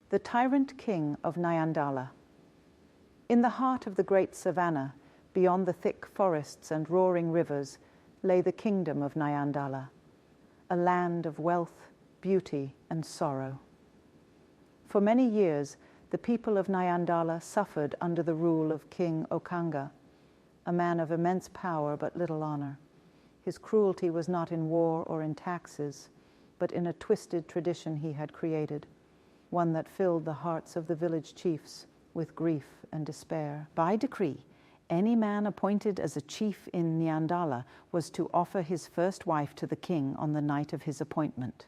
The Tyrant King of Nyandala. In the heart of the great savannah, beyond the thick forests and roaring rivers, lay the kingdom of Nyandala, a land of wealth, beauty, and sorrow. For many years, the people of Nyandala suffered under the rule of King Okanga, a man of immense power but little honor. His cruelty was not in war or in taxes, but in a twisted tradition he had created, one that filled the hearts of the village chiefs with grief and despair. By decree, any man appointed as a chief in Nyandala was to offer his first wife to the king on the night of his appointment.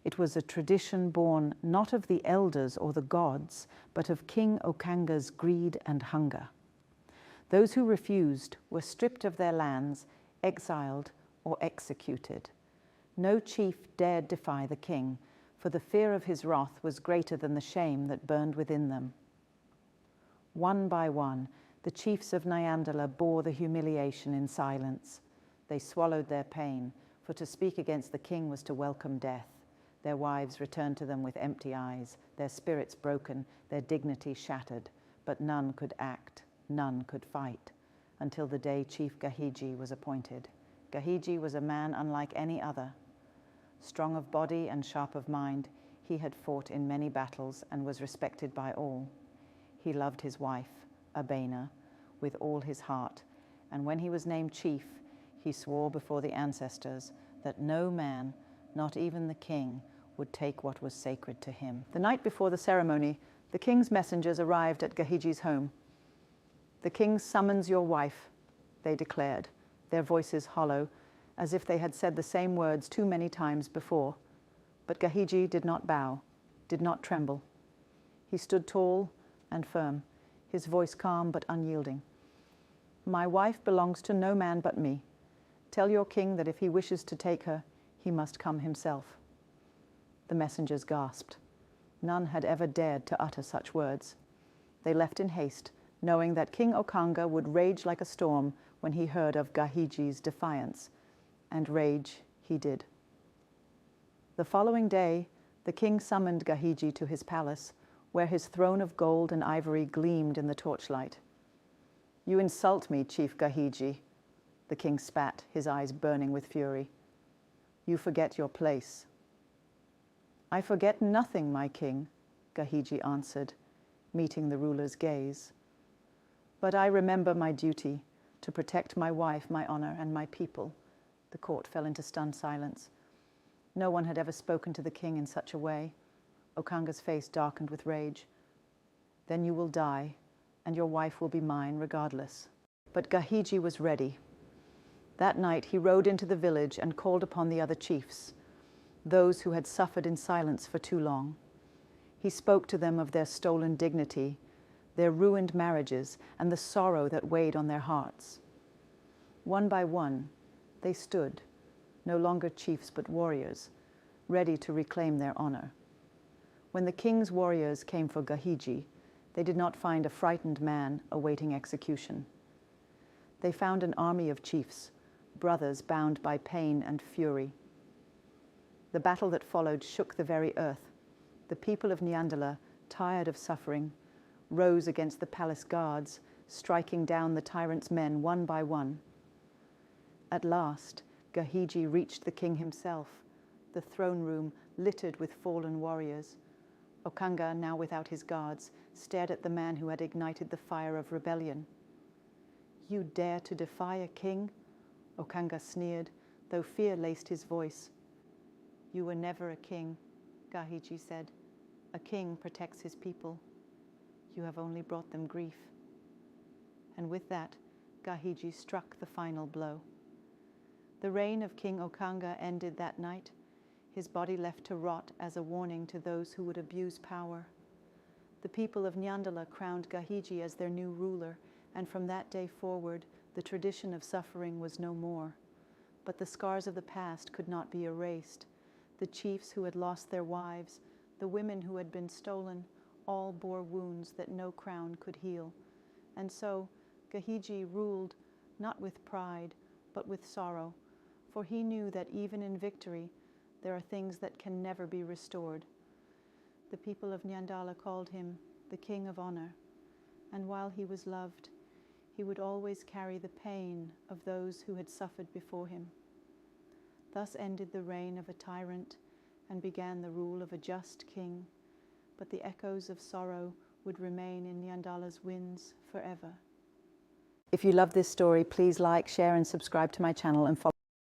It was a tradition born not of the elders or the gods, but of King Okanga's greed and hunger. Those who refused were stripped of their lands, exiled, or executed. No chief dared defy the king, for the fear of his wrath was greater than the shame that burned within them. One by one, the chiefs of Nyandala bore the humiliation in silence. They swallowed their pain, for to speak against the king was to welcome death. Their wives returned to them with empty eyes, their spirits broken, their dignity shattered, but none could act, none could fight, until the day Chief Gahigi was appointed. Gahigi was a man unlike any other. Strong of body and sharp of mind, he had fought in many battles and was respected by all. He loved his wife, Abena, with all his heart, and when he was named chief, he swore before the ancestors that no man, not even the king, would take what was sacred to him. The night before the ceremony, the king's messengers arrived at Gahiji's home. "The king summons your wife," they declared, their voices hollow, as if they had said the same words too many times before. But Gahigi did not bow, did not tremble. He stood tall and firm, his voice calm but unyielding. "My wife belongs to no man but me. Tell your king that if he wishes to take her, he must come himself." The messengers gasped. None had ever dared to utter such words. They left in haste, knowing that King Okanga would rage like a storm when he heard of Gahiji's defiance. And rage he did. The following day, the king summoned Gahigi to his palace, where his throne of gold and ivory gleamed in the torchlight. "You insult me, Chief Gahigi," the king spat, his eyes burning with fury. "You forget your place." "I forget nothing, my king," Gahigi answered, meeting the ruler's gaze. "But I remember my duty, to protect my wife, my honor, and my people." The court fell into stunned silence. No one had ever spoken to the king in such a way. Okanga's face darkened with rage. "Then you will die, and your wife will be mine regardless." But Gahigi was ready. That night he rode into the village and called upon the other chiefs, those who had suffered in silence for too long. He spoke to them of their stolen dignity, their ruined marriages, and the sorrow that weighed on their hearts. One by one, they stood, no longer chiefs but warriors, ready to reclaim their honor. When the king's warriors came for Gahigi, they did not find a frightened man awaiting execution. They found an army of chiefs, brothers bound by pain and fury. The battle that followed shook the very earth. The people of Nyandala, tired of suffering, rose against the palace guards, striking down the tyrant's men one by one. At last, Gahigi reached the king himself, the throne room littered with fallen warriors. Okanga, now without his guards, stared at the man who had ignited the fire of rebellion. "You dare to defy a king?" Okanga sneered, though fear laced his voice. "You were never a king," Gahigi said. "A king protects his people. You have only brought them grief." And with that, Gahigi struck the final blow. The reign of King Okanga ended that night, his body left to rot as a warning to those who would abuse power. The people of Nyandala crowned Gahigi as their new ruler, and from that day forward, the tradition of suffering was no more. But the scars of the past could not be erased. The chiefs who had lost their wives, the women who had been stolen, all bore wounds that no crown could heal. And so, Gahigi ruled not with pride, but with sorrow, for he knew that even in victory, there are things that can never be restored. The people of Nyandala called him the King of Honor, and while he was loved, he would always carry the pain of those who had suffered before him. Thus ended the reign of a tyrant and began the rule of a just king, but the echoes of sorrow would remain in Nyandala's winds forever. If you love this story, please like, share and subscribe to my channel and follow